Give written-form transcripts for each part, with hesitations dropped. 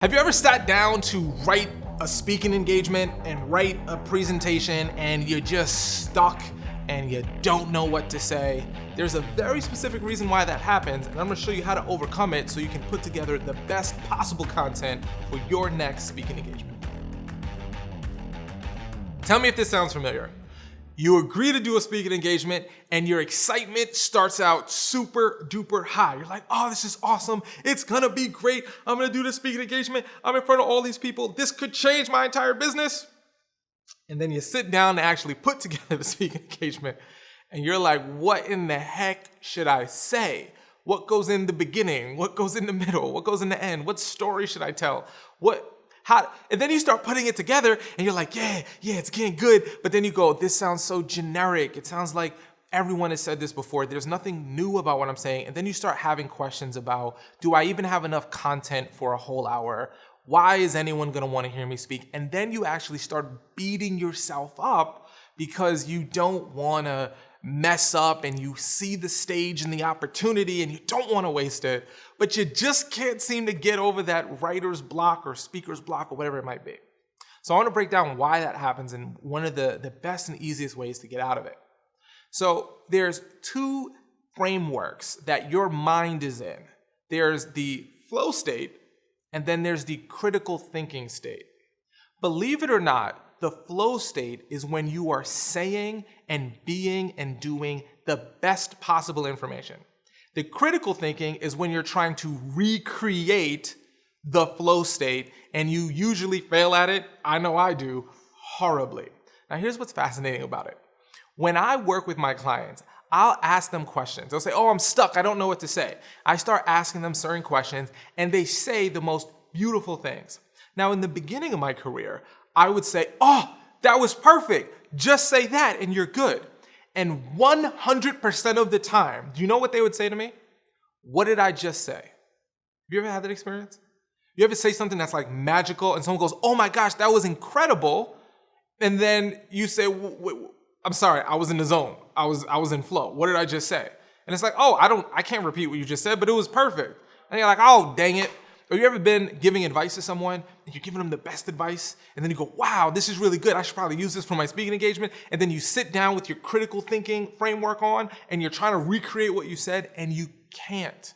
Have you ever sat down to write a speaking engagement and write a presentation and you're just stuck and you don't know what to say? There's a very specific reason why that happens, and I'm gonna show you how to overcome it so you can put together the best possible content for your next speaking engagement. Tell me if this sounds familiar. You agree to do a speaking engagement and your excitement starts out super duper high. You're like, oh, this is awesome. It's gonna be great. I'm gonna do this speaking engagement. I'm in front of all these people. This could change my entire business. And then you sit down to actually put together the speaking engagement and you're like, what in the heck should I say? What goes in the beginning? What goes in the middle? What goes in the end? What story should I tell? And then you start putting it together and you're like, yeah, it's getting good. But then you go, this sounds so generic. It sounds like everyone has said this before. There's nothing new about what I'm saying. And then you start having questions about, do I even have enough content for a whole hour? Why is anyone going to want to hear me speak? And then you actually start beating yourself up because you don't want to mess up and you see the stage and the opportunity and you don't want to waste it, but you just can't seem to get over that writer's block or speaker's block or whatever it might be. So I want to break down why that happens and one of the best and easiest ways to get out of it. So there's two frameworks that your mind is in. There's the flow state and then there's the critical thinking state. Believe it or not, the flow state is when you are saying and being and doing the best possible information. The critical thinking is when you're trying to recreate the flow state and you usually fail at it. I know I do horribly. Now here's what's fascinating about it. When I work with my clients, I'll ask them questions. They'll say, oh, I'm stuck. I don't know what to say. I start asking them certain questions and they say the most beautiful things. Now in the beginning of my career, I would say, oh, that was perfect. Just say that and you're good. And 100% of the time, do you know what they would say to me? What did I just say? Have you ever had that experience? You ever say something that's like magical and someone goes, oh my gosh, that was incredible. And then you say, I'm sorry, I was in the zone. I was in flow. What did I just say? And it's like, oh, I can't repeat what you just said, but it was perfect. And you're like, oh, dang it. Have you ever been giving advice to someone and you're giving them the best advice and then you go, wow, this is really good. I should probably use this for my speaking engagement. And then you sit down with your critical thinking framework on and you're trying to recreate what you said and you can't.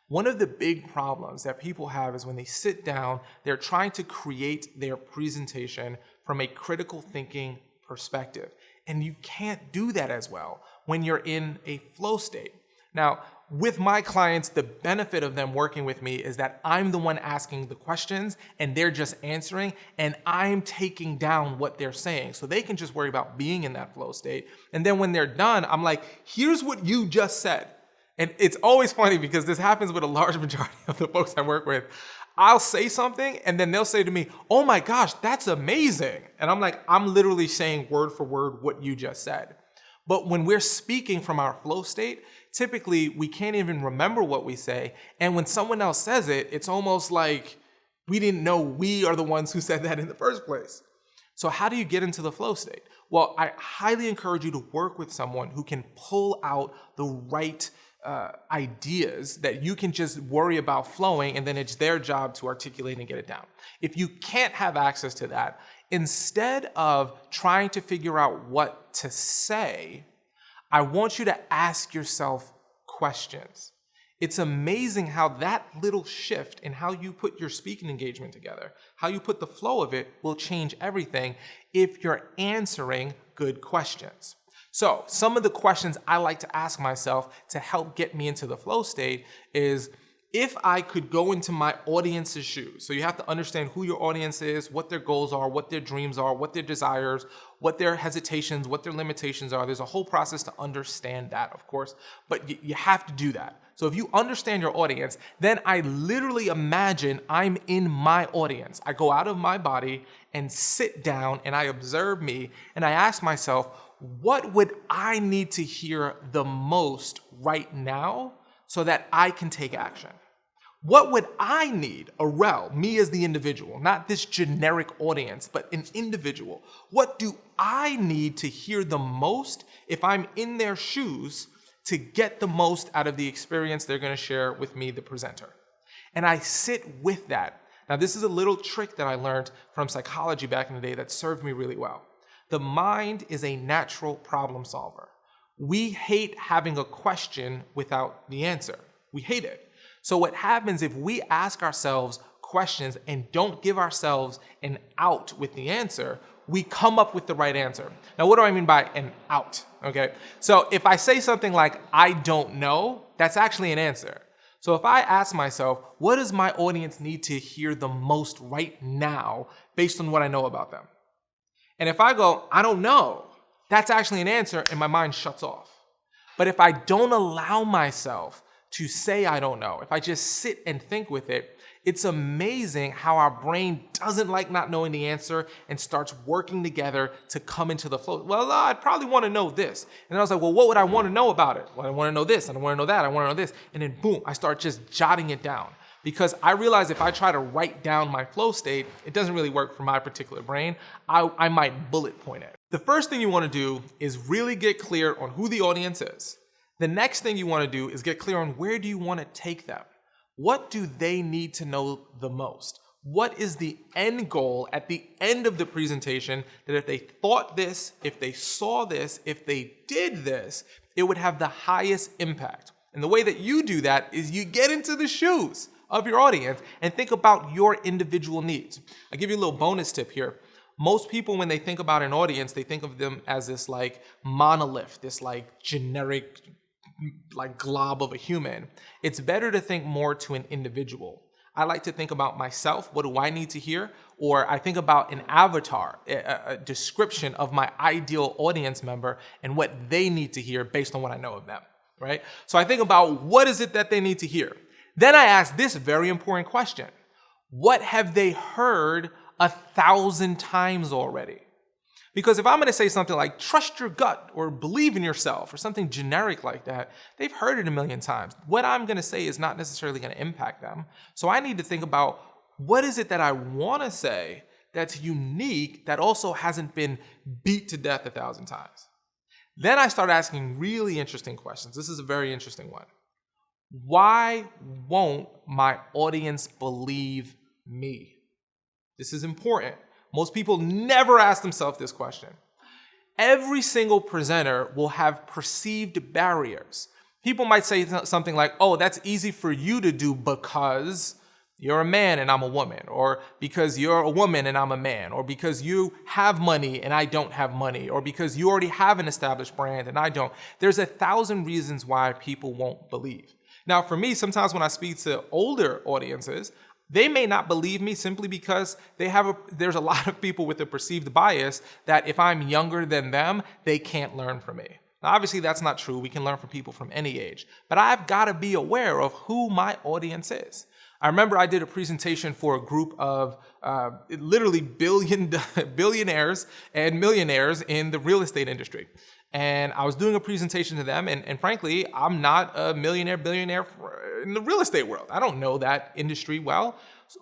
One of the big problems that people have is when they sit down, they're trying to create their presentation from a critical thinking perspective. And you can't do that as well when you're in a flow state. Now, with my clients, the benefit of them working with me is that I'm the one asking the questions and they're just answering and I'm taking down what they're saying. So they can just worry about being in that flow state. And then when they're done, I'm like, here's what you just said. And it's always funny because this happens with a large majority of the folks I work with. I'll say something and then they'll say to me, oh my gosh, that's amazing. And I'm like, I'm literally saying word for word what you just said. But when we're speaking from our flow state, typically we can't even remember what we say. And when someone else says it, it's almost like we didn't know we are the ones who said that in the first place. So how do you get into the flow state? Well, I highly encourage you to work with someone who can pull out the right ideas that you can just worry about flowing, and then it's their job to articulate and get it down. If you can't have access to that, instead of trying to figure out what to say, I want you to ask yourself questions. It's amazing how that little shift in how you put your speaking engagement together, how you put the flow of it will change everything if you're answering good questions. So some of the questions I like to ask myself to help get me into the flow state is, if I could go into my audience's shoes. So you have to understand who your audience is, what their goals are, what their dreams are, what their desires, what their hesitations, what their limitations are. There's a whole process to understand that, of course, but you have to do that. So if you understand your audience, then I literally imagine I'm in my audience. I go out of my body and sit down and I observe me and I ask myself, what would I need to hear the most right now so that I can take action? What would I need, me as the individual, not this generic audience, but an individual? What do I need to hear the most if I'm in their shoes to get the most out of the experience they're going to share with me, the presenter? And I sit with that. Now, this is a little trick that I learned from psychology back in the day that served me really well. The mind is a natural problem solver. We hate having a question without the answer. We hate it. So what happens if we ask ourselves questions and don't give ourselves an out with the answer, we come up with the right answer. Now, what do I mean by an out? Okay. So if I say something like, I don't know, that's actually an answer. So if I ask myself, what does my audience need to hear the most right now based on what I know about them? And if I go, I don't know, that's actually an answer and my mind shuts off. But if I don't allow myself to say I don't know, if I just sit and think with it, it's amazing how our brain doesn't like not knowing the answer and starts working together to come into the flow. Well, I'd probably want to know this. And then I was like, well, what would I want to know about it? Well, I want to know this, and I want to know that, I want to know this. And then boom, I start just jotting it down. Because I realize if I try to write down my flow state, it doesn't really work for my particular brain. I might bullet point it. The first thing you want to do is really get clear on who the audience is. The next thing you want to do is get clear on where do you want to take them. What do they need to know the most? What is the end goal at the end of the presentation that if they thought this, if they saw this, if they did this, it would have the highest impact? And the way that you do that is you get into the shoes of your audience and think about your individual needs. I'll give you a little bonus tip here. Most people, when they think about an audience, they think of them as this like monolith, this like generic like glob of a human. It's better to think more to an individual. I like to think about myself. What do I need to hear? Or I think about an avatar, a description of my ideal audience member and what they need to hear based on what I know of them, right? So I think about what is it that they need to hear? Then I ask this very important question. What have they heard 1,000 times already? Because if I'm going to say something like trust your gut or believe in yourself or something generic like that, they've heard it 1,000,000 times. What I'm going to say is not necessarily going to impact them. So I need to think about what is it that I want to say that's unique that also hasn't been beat to death 1,000 times. Then I start asking really interesting questions. This is a very interesting one. Why won't my audience believe me? This is important. Most people never ask themselves this question. Every single presenter will have perceived barriers. People might say something like, oh, that's easy for you to do because you're a man and I'm a woman, or because you're a woman and I'm a man, or because you have money and I don't have money, or because you already have an established brand and I don't. There's 1,000 reasons why people won't believe. Now, for me, sometimes when I speak to older audiences, they may not believe me simply because there's a lot of people with a perceived bias that if I'm younger than them, they can't learn from me. Now, obviously, that's not true. We can learn from people from any age. But I've got to be aware of who my audience is. I remember I did a presentation for a group of literally billionaires and millionaires in the real estate industry. And I was doing a presentation to them, and frankly, I'm not a billionaire in the real estate world. I don't know that industry well,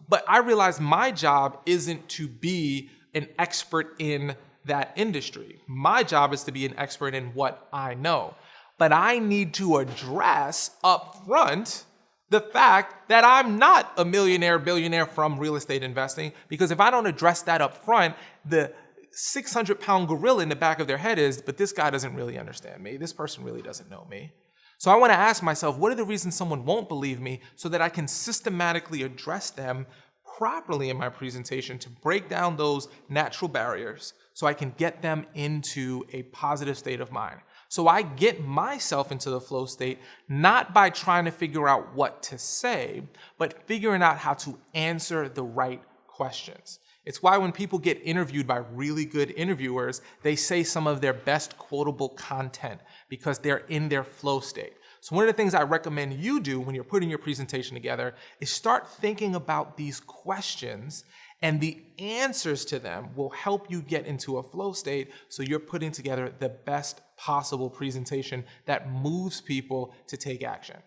but I realized my job isn't to be an expert in that industry. My job is to be an expert in what I know. But I need to address up front the fact that I'm not a billionaire from real estate investing, because if I don't address that up front, the 600-pound gorilla in the back of their head is, but this guy doesn't really understand me. This person really doesn't know me. So I want to ask myself, what are the reasons someone won't believe me so that I can systematically address them properly in my presentation to break down those natural barriers so I can get them into a positive state of mind. So I get myself into the flow state, not by trying to figure out what to say, but figuring out how to answer the right questions. It's why when people get interviewed by really good interviewers, they say some of their best quotable content because they're in their flow state. So one of the things I recommend you do when you're putting your presentation together is start thinking about these questions, and the answers to them will help you get into a flow state so you're putting together the best possible presentation that moves people to take action.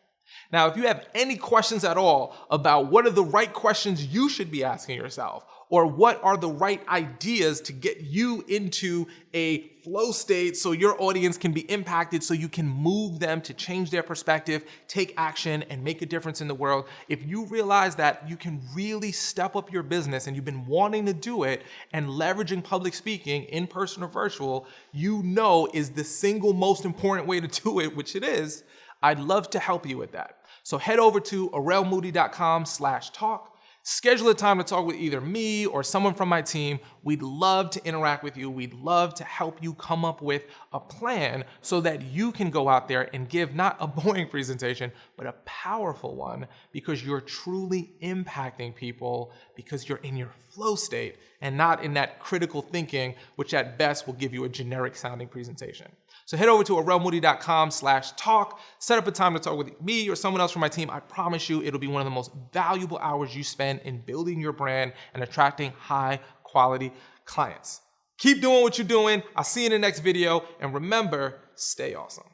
Now, if you have any questions at all about what are the right questions you should be asking yourself, or what are the right ideas to get you into a flow state so your audience can be impacted, so you can move them to change their perspective, take action, and make a difference in the world, if you realize that you can really step up your business and you've been wanting to do it and leveraging public speaking, in person or virtual, you know is the single most important way to do it, which it is, I'd love to help you with that. So head over to arelmoody.com/talk. Schedule a time to talk with either me or someone from my team. We'd love to interact with you. We'd love to help you come up with a plan so that you can go out there and give not a boring presentation, but a powerful one, because you're truly impacting people because you're in your flow state and not in that critical thinking, which at best will give you a generic sounding presentation. So head over to arelmoody.com/talk, set up a time to talk with me or someone else from my team. I promise you it'll be one of the most valuable hours you spend in building your brand and attracting high quality clients. Keep doing what you're doing. I'll see you in the next video. And remember, stay awesome.